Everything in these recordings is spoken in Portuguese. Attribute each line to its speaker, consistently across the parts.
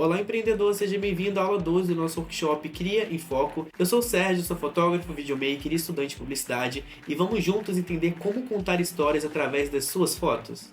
Speaker 1: Olá, empreendedor, seja bem-vindo à aula 12 do nosso workshop Cria em Foco. Eu sou o Sérgio, sou fotógrafo, videomaker e estudante de publicidade e vamos juntos entender como contar histórias através das suas fotos.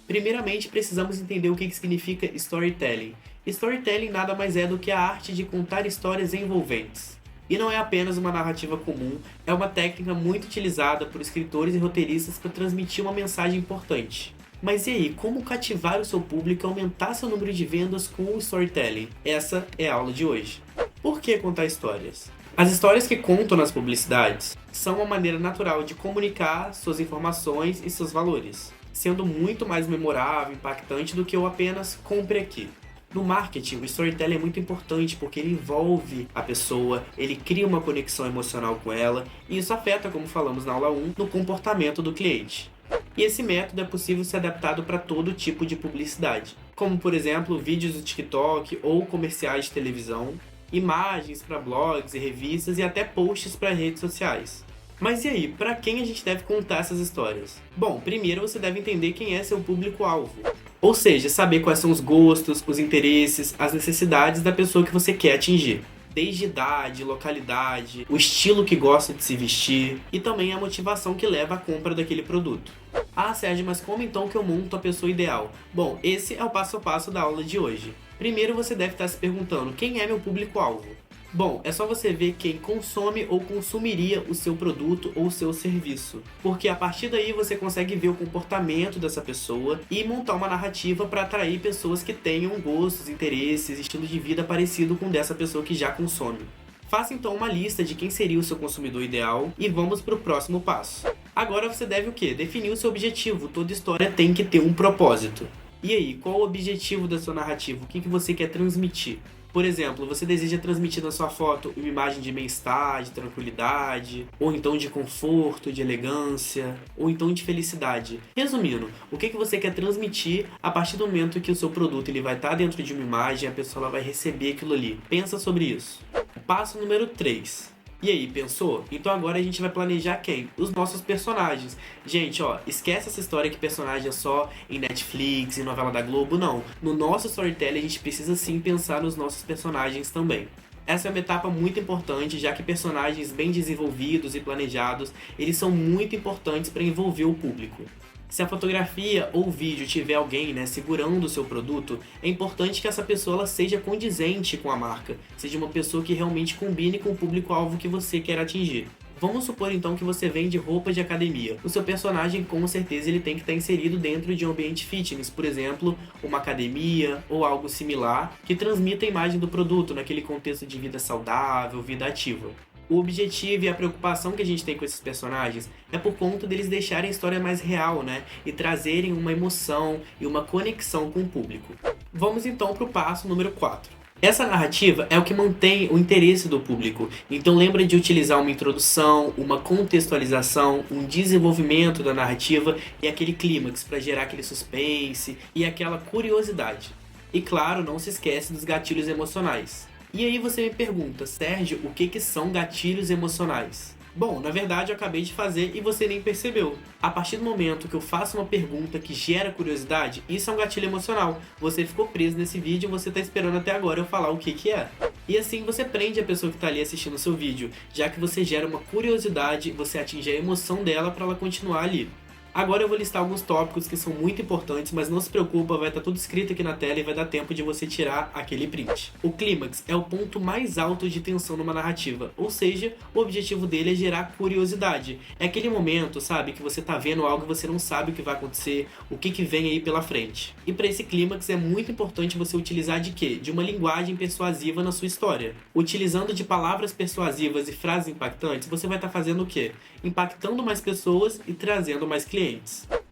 Speaker 1: Primeiramente, precisamos entender o que significa storytelling. Storytelling nada mais é do que a arte de contar histórias envolventes. E não é apenas uma narrativa comum, é uma técnica muito utilizada por escritores e roteiristas para transmitir uma mensagem importante. Mas e aí, como cativar o seu público e aumentar seu número de vendas com o storytelling? Essa é a aula de hoje. Por que contar histórias? As histórias que contam nas publicidades são uma maneira natural de comunicar suas informações e seus valores, sendo muito mais memorável e impactante do que o apenas compre aqui. No marketing, o storytelling é muito importante porque ele envolve a pessoa, ele cria uma conexão emocional com ela e isso afeta, como falamos na aula 1, no comportamento do cliente. E esse método é possível ser adaptado para todo tipo de publicidade, como por exemplo vídeos do TikTok ou comerciais de televisão, imagens para blogs e revistas e até posts para redes sociais. Mas e aí, para quem a gente deve contar essas histórias? Bom, primeiro você deve entender quem é seu público-alvo. Ou seja, saber quais são os gostos, os interesses, as necessidades da pessoa que você quer atingir. Desde idade, localidade, o estilo que gosta de se vestir e também a motivação que leva à compra daquele produto. Ah, Sérgio, mas como então que eu monto a pessoa ideal? Bom, esse é o passo a passo da aula de hoje. Primeiro você deve estar se perguntando, quem é meu público-alvo? Bom, é só você ver quem consome ou consumiria o seu produto ou o seu serviço. Porque a partir daí você consegue ver o comportamento dessa pessoa e montar uma narrativa para atrair pessoas que tenham gostos, interesses, estilo de vida parecido com o dessa pessoa que já consome. Faça então uma lista de quem seria o seu consumidor ideal e vamos para o próximo passo. Agora você deve o quê? Definir o seu objetivo. Toda história tem que ter um propósito. E aí, qual o objetivo da sua narrativa? O que você quer transmitir? Por exemplo, você deseja transmitir na sua foto uma imagem de bem-estar, de tranquilidade, ou então de conforto, de elegância, ou então de felicidade. Resumindo, o que você quer transmitir a partir do momento que o seu produto ele vai estar dentro de uma imagem e a pessoa ela vai receber aquilo ali. Pensa sobre isso. Passo número 3. E aí, pensou? Então agora a gente vai planejar quem? Os nossos personagens. Gente, esquece essa história que personagem é só em Netflix, em novela da Globo, não. No nosso storytelling a gente precisa sim pensar nos nossos personagens também. Essa é uma etapa muito importante, já que personagens bem desenvolvidos e planejados, eles são muito importantes para envolver o público. Se a fotografia ou vídeo tiver alguém segurando o seu produto, é importante que essa pessoa ela seja condizente com a marca, seja uma pessoa que realmente combine com o público-alvo que você quer atingir. Vamos supor então que você vende roupa de academia. O seu personagem com certeza ele tem que estar inserido dentro de um ambiente fitness, por exemplo, uma academia ou algo similar, que transmita a imagem do produto naquele contexto de vida saudável, vida ativa. O objetivo e a preocupação que a gente tem com esses personagens é por conta deles deixarem a história mais real, e trazerem uma emoção e uma conexão com o público. Vamos então para o passo número 4. Essa narrativa é o que mantém o interesse do público, então lembra de utilizar uma introdução, uma contextualização, um desenvolvimento da narrativa e aquele clímax para gerar aquele suspense e aquela curiosidade. E claro, não se esquece dos gatilhos emocionais. E aí você me pergunta, Sérgio, o que são gatilhos emocionais? Bom, na verdade eu acabei de fazer e você nem percebeu. A partir do momento que eu faço uma pergunta que gera curiosidade, isso é um gatilho emocional. Você ficou preso nesse vídeo e você está esperando até agora eu falar o que é. E assim você prende a pessoa que está ali assistindo o seu vídeo, já que você gera uma curiosidade, você atinge a emoção dela para ela continuar ali. Agora eu vou listar alguns tópicos que são muito importantes, mas não se preocupa, vai estar tudo escrito aqui na tela e vai dar tempo de você tirar aquele print. O clímax é o ponto mais alto de tensão numa narrativa, ou seja, o objetivo dele é gerar curiosidade. É aquele momento, que você tá vendo algo e você não sabe o que vai acontecer, o que vem aí pela frente. E para esse clímax é muito importante você utilizar de quê? De uma linguagem persuasiva na sua história. Utilizando de palavras persuasivas e frases impactantes, você vai estar fazendo o quê? Impactando mais pessoas e trazendo mais clientes.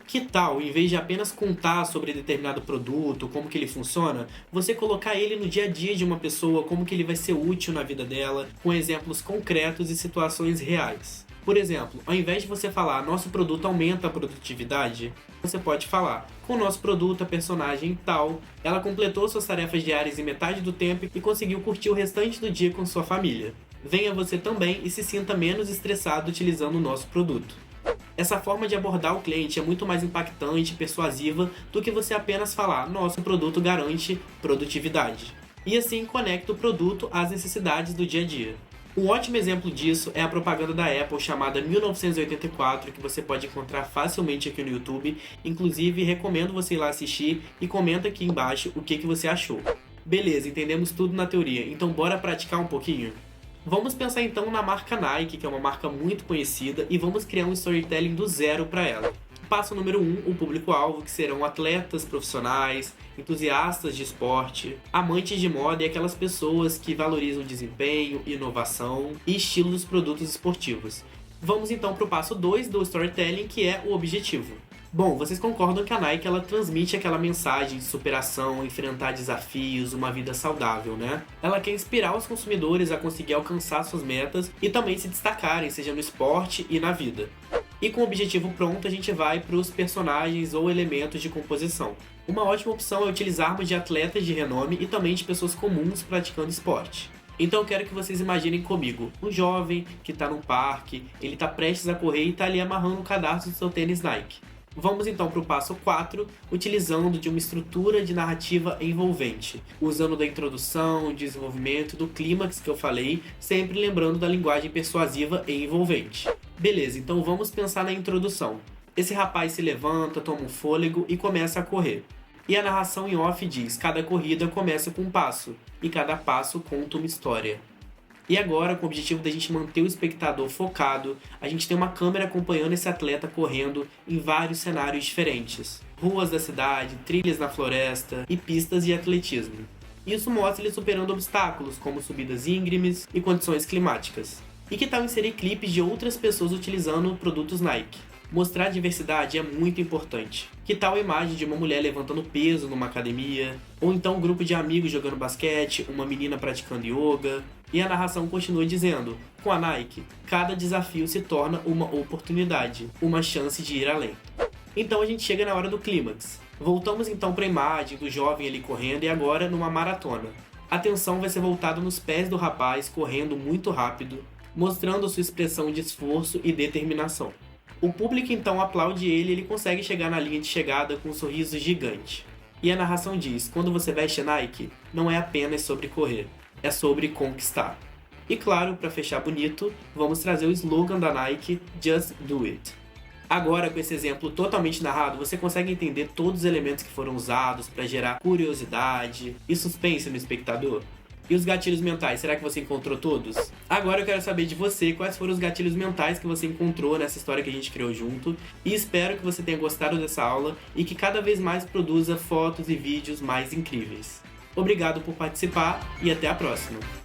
Speaker 1: Que tal, em vez de apenas contar sobre determinado produto, como que ele funciona, você colocar ele no dia a dia de uma pessoa, como que ele vai ser útil na vida dela, com exemplos concretos e situações reais. Por exemplo, ao invés de você falar, nosso produto aumenta a produtividade, você pode falar, com o nosso produto a personagem tal, ela completou suas tarefas diárias em metade do tempo e conseguiu curtir o restante do dia com sua família. Venha você também e se sinta menos estressado utilizando o nosso produto. Essa forma de abordar o cliente é muito mais impactante e persuasiva do que você apenas falar: nosso produto garante produtividade. E assim conecta o produto às necessidades do dia a dia. Um ótimo exemplo disso é a propaganda da Apple chamada 1984, que você pode encontrar facilmente aqui no YouTube. Inclusive, recomendo você ir lá assistir e comenta aqui embaixo o que você achou. Beleza, entendemos tudo na teoria, então bora praticar um pouquinho? Vamos pensar então na marca Nike, que é uma marca muito conhecida, e vamos criar um storytelling do zero para ela. Passo número 1, o público-alvo, que serão atletas profissionais, entusiastas de esporte, amantes de moda e aquelas pessoas que valorizam desempenho, inovação e estilo dos produtos esportivos. Vamos então para o passo 2 do storytelling, que é o objetivo. Bom, vocês concordam que a Nike ela transmite aquela mensagem de superação, enfrentar desafios, uma vida saudável, né? Ela quer inspirar os consumidores a conseguir alcançar suas metas e também se destacarem, seja no esporte e na vida. E com o objetivo pronto, a gente vai para os personagens ou elementos de composição. Uma ótima opção é utilizarmos de atletas de renome e também de pessoas comuns praticando esporte. Então eu quero que vocês imaginem comigo um jovem que está num parque, ele está prestes a correr e está ali amarrando o cadarço do seu tênis Nike. Vamos então para o passo 4, utilizando de uma estrutura de narrativa envolvente, usando da introdução, desenvolvimento, do clímax que eu falei, sempre lembrando da linguagem persuasiva e envolvente. Beleza, então vamos pensar na introdução. Esse rapaz se levanta, toma um fôlego e começa a correr. E a narração em off diz: cada corrida começa com um passo, e cada passo conta uma história. E agora, com o objetivo da gente manter o espectador focado, a gente tem uma câmera acompanhando esse atleta correndo em vários cenários diferentes. Ruas da cidade, trilhas na floresta e pistas de atletismo. Isso mostra ele superando obstáculos, como subidas íngremes e condições climáticas. E que tal inserir clipes de outras pessoas utilizando produtos Nike? Mostrar diversidade é muito importante. Que tal a imagem de uma mulher levantando peso numa academia? Ou então um grupo de amigos jogando basquete, uma menina praticando yoga? E a narração continua dizendo: com a Nike, cada desafio se torna uma oportunidade, uma chance de ir além. Então a gente chega na hora do clímax. Voltamos então para a imagem do jovem ali correndo e agora numa maratona. A atenção vai ser voltada nos pés do rapaz correndo muito rápido, mostrando sua expressão de esforço e determinação. O público então aplaude ele e ele consegue chegar na linha de chegada com um sorriso gigante. E a narração diz: quando você veste Nike, não é apenas sobre correr, é sobre conquistar. E claro, para fechar bonito, vamos trazer o slogan da Nike: Just Do It. Agora, com esse exemplo totalmente narrado, você consegue entender todos os elementos que foram usados para gerar curiosidade e suspense no espectador? E os gatilhos mentais, será que você encontrou todos? Agora eu quero saber de você quais foram os gatilhos mentais que você encontrou nessa história que a gente criou junto. E espero que você tenha gostado dessa aula e que cada vez mais produza fotos e vídeos mais incríveis. Obrigado por participar e até a próxima!